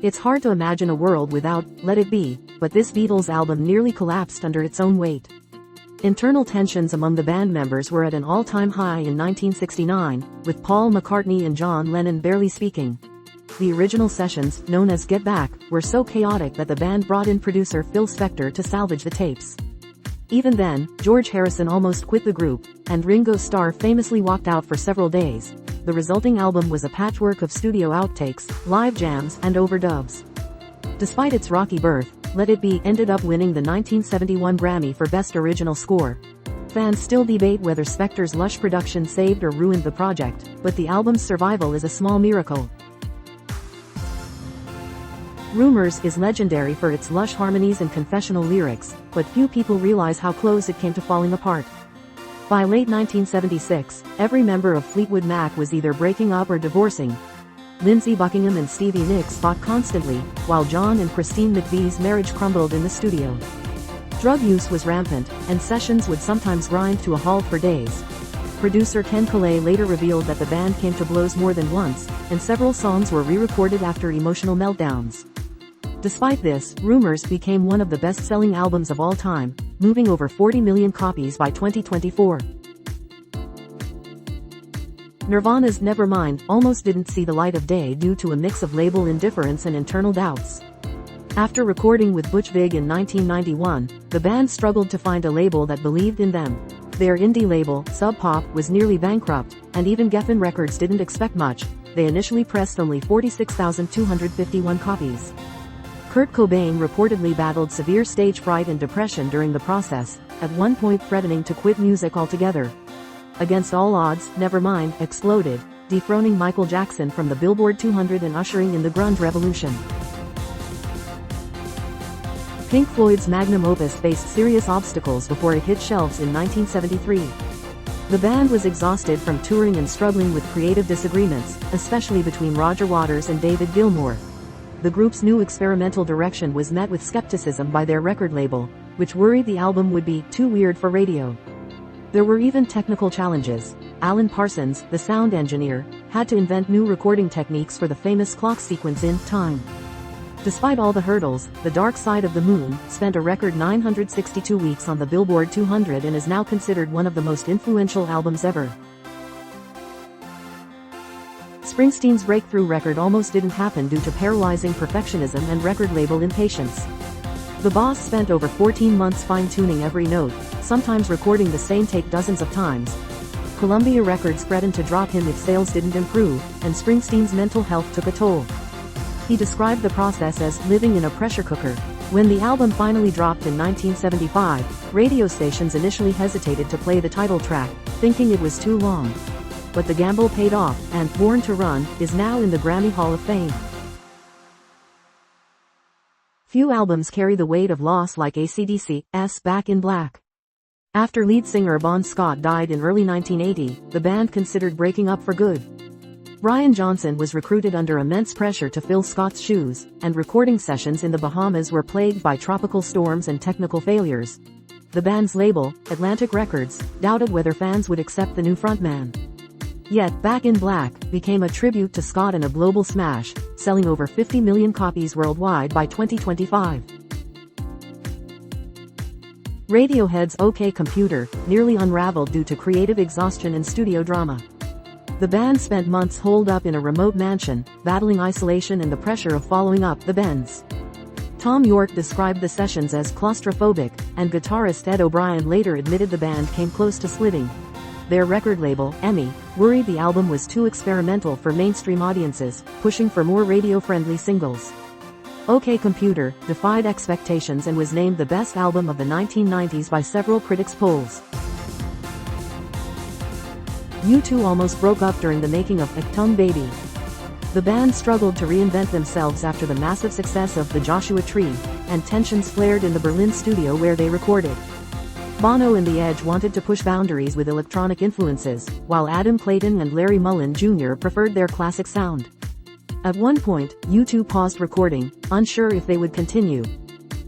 It's hard to imagine a world without Let It Be, but this Beatles album nearly collapsed under its own weight. Internal tensions among the band members were at an all-time high in 1969, with Paul McCartney and John Lennon barely speaking. The original sessions, known as Get Back, were so chaotic that the band brought in producer Phil Spector to salvage the tapes. Even then, George Harrison almost quit the group, and Ringo Starr famously walked out for several days. The resulting album was a patchwork of studio outtakes, live jams, and overdubs. Despite its rocky birth, Let It Be ended up winning the 1971 Grammy for Best Original Score. Fans still debate whether Spector's lush production saved or ruined the project, but the album's survival is a small miracle. Rumours is legendary for its lush harmonies and confessional lyrics, but few people realize how close it came to falling apart. By late 1976, every member of Fleetwood Mac was either breaking up or divorcing. Lindsey Buckingham and Stevie Nicks fought constantly, while John and Christine McVie's marriage crumbled in the studio. Drug use was rampant, and sessions would sometimes grind to a halt for days. Producer Ken Caillat later revealed that the band came to blows more than once, and several songs were re-recorded after emotional meltdowns. Despite this, Rumours became one of the best-selling albums of all time, moving over 40 million copies by 2024. Nirvana's Nevermind almost didn't see the light of day due to a mix of label indifference and internal doubts. After recording with Butch Vig in 1991, the band struggled to find a label that believed in them. Their indie label, Sub Pop, was nearly bankrupt, and even Geffen Records didn't expect much. They initially pressed only 46,251 copies. Kurt Cobain reportedly battled severe stage fright and depression during the process, at one point threatening to quit music altogether. Against all odds, Nevermind exploded, dethroning Michael Jackson from the Billboard 200 and ushering in the grunge revolution. Pink Floyd's magnum opus faced serious obstacles before it hit shelves in 1973. The band was exhausted from touring and struggling with creative disagreements, especially between Roger Waters and David Gilmour. The group's new experimental direction was met with skepticism by their record label, which worried the album would be too weird for radio. There were even technical challenges. Alan Parsons, the sound engineer, had to invent new recording techniques for the famous clock sequence in Time. Despite all the hurdles, The Dark Side of the Moon spent a record 962 weeks on the Billboard 200 and is now considered one of the most influential albums ever. Springsteen's breakthrough record almost didn't happen due to paralyzing perfectionism and record label impatience. The boss spent over 14 months fine-tuning every note, sometimes recording the same take dozens of times. Columbia Records threatened to drop him if sales didn't improve, and Springsteen's mental health took a toll. He described the process as living in a pressure cooker. When the album finally dropped in 1975, radio stations initially hesitated to play the title track, thinking it was too long. But the gamble paid off, and Born to Run is now in the Grammy Hall of Fame. Few albums carry the weight of loss like AC/DC's Back in Black. After lead singer Bon Scott died in early 1980, the band considered breaking up for good. Brian Johnson was recruited under immense pressure to fill Scott's shoes, and recording sessions in the Bahamas were plagued by tropical storms and technical failures. The band's label, Atlantic Records, doubted whether fans would accept the new frontman. Yet Back in Black became a tribute to Scott and a global smash, selling over 50 million copies worldwide by 2025. Radiohead's OK Computer nearly unraveled due to creative exhaustion and studio drama. The band spent months holed up in a remote mansion, battling isolation and the pressure of following up the Bends. Tom York described the sessions as claustrophobic, and guitarist Ed O'Brien later admitted the band came close to splitting. Their record label, EMI, worried the album was too experimental for mainstream audiences, pushing for more radio-friendly singles. OK Computer defied expectations and was named the best album of the 1990s by several critics' polls. U2 almost broke up during the making of Achtung Baby. The band struggled to reinvent themselves after the massive success of The Joshua Tree, and tensions flared in the Berlin studio where they recorded. Bono and The Edge wanted to push boundaries with electronic influences, while Adam Clayton and Larry Mullen Jr. preferred their classic sound. At one point, U2 paused recording, unsure if they would continue.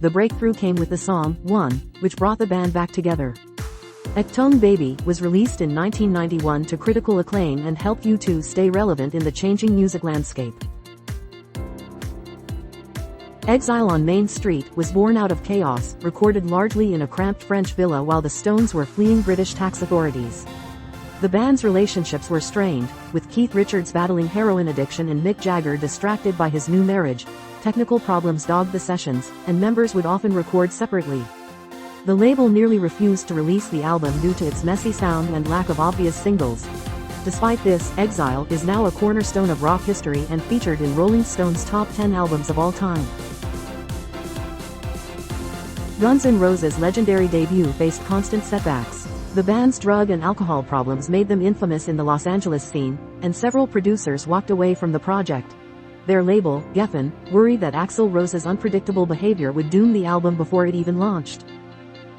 The breakthrough came with the song, One, which brought the band back together. Achtung Baby was released in 1991 to critical acclaim and helped U2 stay relevant in the changing music landscape. Exile on Main Street was born out of chaos, recorded largely in a cramped French villa while the Stones were fleeing British tax authorities. The band's relationships were strained, with Keith Richards battling heroin addiction and Mick Jagger distracted by his new marriage. Technical problems dogged the sessions, and members would often record separately. The label nearly refused to release the album due to its messy sound and lack of obvious singles. Despite this, Exile is now a cornerstone of rock history and featured in Rolling Stone's top 10 albums of all time. Guns N' Roses' legendary debut faced constant setbacks. The band's drug and alcohol problems made them infamous in the Los Angeles scene, and several producers walked away from the project. Their label, Geffen, worried that Axl Rose's unpredictable behavior would doom the album before it even launched.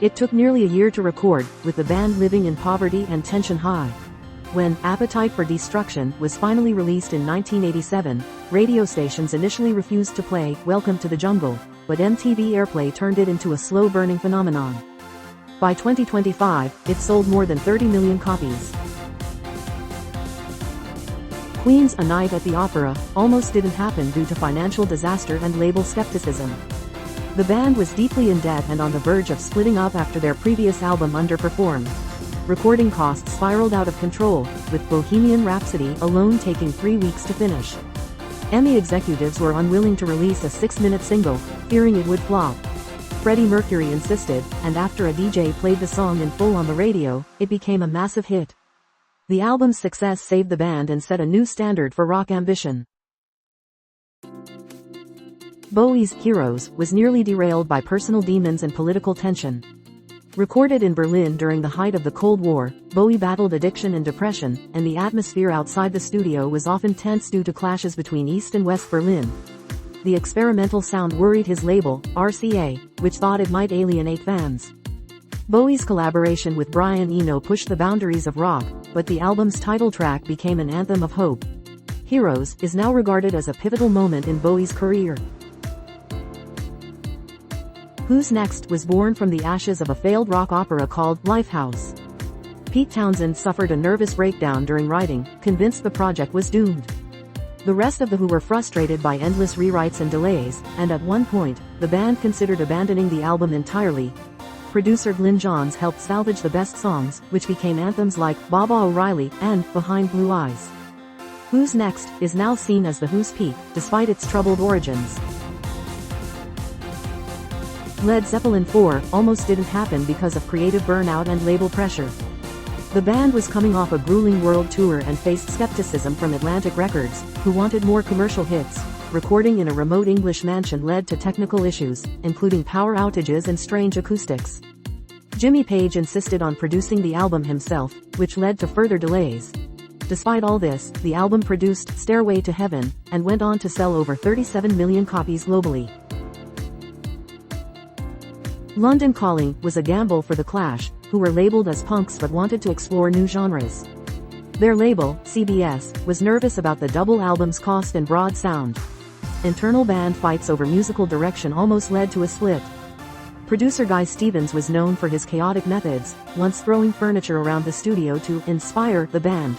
It took nearly a year to record, with the band living in poverty and tension high. When Appetite for Destruction was finally released in 1987, radio stations initially refused to play Welcome to the Jungle, but MTV Airplay turned it into a slow-burning phenomenon. By 2025, it sold more than 30 million copies. Queen's A Night at the Opera almost didn't happen due to financial disaster and label skepticism. The band was deeply in debt and on the verge of splitting up after their previous album underperformed. Recording costs spiraled out of control, with Bohemian Rhapsody alone taking 3 weeks to finish. EMI executives were unwilling to release a 6-minute single, fearing it would flop. Freddie Mercury insisted, and after a DJ played the song in full on the radio, it became a massive hit. The album's success saved the band and set a new standard for rock ambition. Bowie's Heroes was nearly derailed by personal demons and political tension. Recorded in Berlin during the height of the Cold War, Bowie battled addiction and depression, and the atmosphere outside the studio was often tense due to clashes between East and West Berlin. The experimental sound worried his label, RCA, which thought it might alienate fans. Bowie's collaboration with Brian Eno pushed the boundaries of rock, but the album's title track became an anthem of hope. Heroes is now regarded as a pivotal moment in Bowie's career. Who's Next was born from the ashes of a failed rock opera called Lifehouse. Pete Townshend suffered a nervous breakdown during writing, convinced the project was doomed. The rest of the Who were frustrated by endless rewrites and delays, and at one point, the band considered abandoning the album entirely. Producer Glyn Johns helped salvage the best songs, which became anthems like Baba O'Riley and Behind Blue Eyes. Who's Next is now seen as the Who's peak, despite its troubled origins. Led Zeppelin IV almost didn't happen because of creative burnout and label pressure. The band was coming off a grueling world tour and faced skepticism from Atlantic Records, who wanted more commercial hits. Recording in a remote English mansion led to technical issues, including power outages and strange acoustics. Jimmy Page insisted on producing the album himself, which led to further delays. Despite all this, the album produced Stairway to Heaven, and went on to sell over 37 million copies globally. London Calling was a gamble for The Clash, who were labeled as punks but wanted to explore new genres. Their label, CBS, was nervous about the double album's cost and broad sound. Internal band fights over musical direction almost led to a split. Producer Guy Stevens was known for his chaotic methods, once throwing furniture around the studio to inspire the band.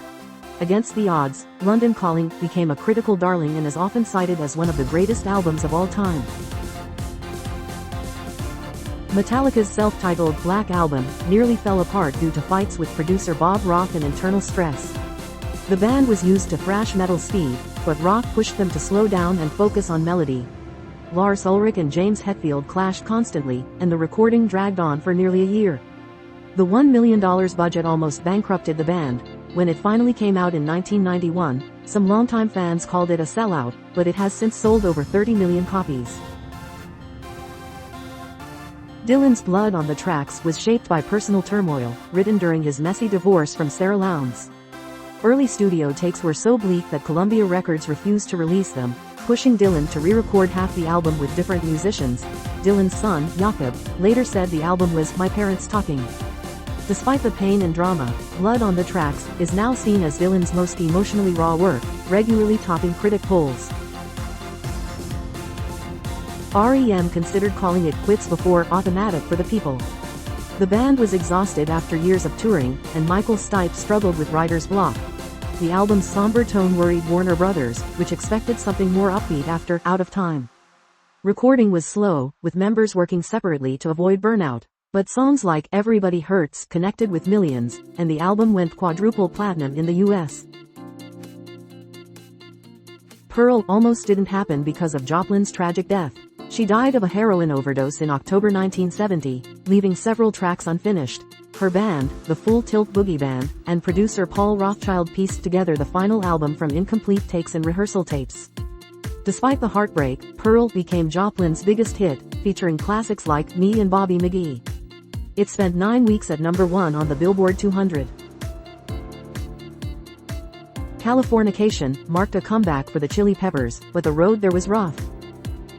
Against the odds, London Calling became a critical darling and is often cited as one of the greatest albums of all time. Metallica's self-titled Black Album nearly fell apart due to fights with producer Bob Rock and internal stress. The band was used to thrash metal speed, but Rock pushed them to slow down and focus on melody. Lars Ulrich and James Hetfield clashed constantly, and the recording dragged on for nearly a year. The $1 million budget almost bankrupted the band. When it finally came out in 1991, some longtime fans called it a sellout, but it has since sold over 30 million copies. Dylan's Blood on the Tracks was shaped by personal turmoil, written during his messy divorce from Sarah Lowndes. Early studio takes were so bleak that Columbia Records refused to release them, pushing Dylan to re-record half the album with different musicians. Dylan's son, Jakob, later said the album was "my parents talking." Despite the pain and drama, Blood on the Tracks is now seen as Dylan's most emotionally raw work, regularly topping critic polls. REM considered calling it quits before Automatic for the People. The band was exhausted after years of touring, and Michael Stipe struggled with writer's block. The album's somber tone worried Warner Brothers, which expected something more upbeat after Out of Time. Recording was slow, with members working separately to avoid burnout. But songs like Everybody Hurts connected with millions, and the album went quadruple platinum in the US. Pearl almost didn't happen because of Joplin's tragic death. She died of a heroin overdose in October 1970, leaving several tracks unfinished. Her band, the Full Tilt Boogie Band, and producer Paul Rothchild pieced together the final album from incomplete takes and rehearsal tapes. Despite the heartbreak, Pearl became Joplin's biggest hit, featuring classics like Me and Bobby McGee. It spent 9 weeks at number 1 on the Billboard 200. Californication marked a comeback for the Chili Peppers, but the road there was rough.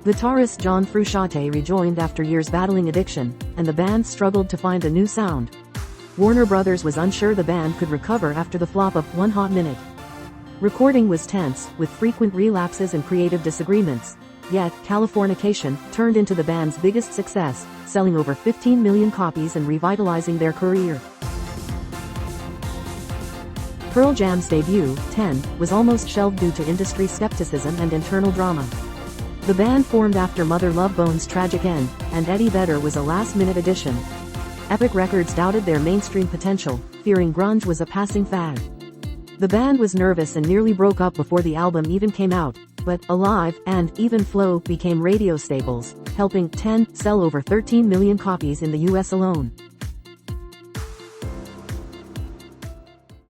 Guitarist John Frusciante rejoined after years battling addiction, and the band struggled to find a new sound. Warner Brothers was unsure the band could recover after the flop of One Hot Minute. Recording was tense, with frequent relapses and creative disagreements. Yet, Californication turned into the band's biggest success, selling over 15 million copies and revitalizing their career. Pearl Jam's debut, 10, was almost shelved due to industry skepticism and internal drama. The band formed after Mother Love Bone's tragic end, and Eddie Vedder was a last-minute addition. Epic Records doubted their mainstream potential, fearing grunge was a passing fad. The band was nervous and nearly broke up before the album even came out, but Alive and Even Flow became radio staples, helping 10 sell over 13 million copies in the US alone.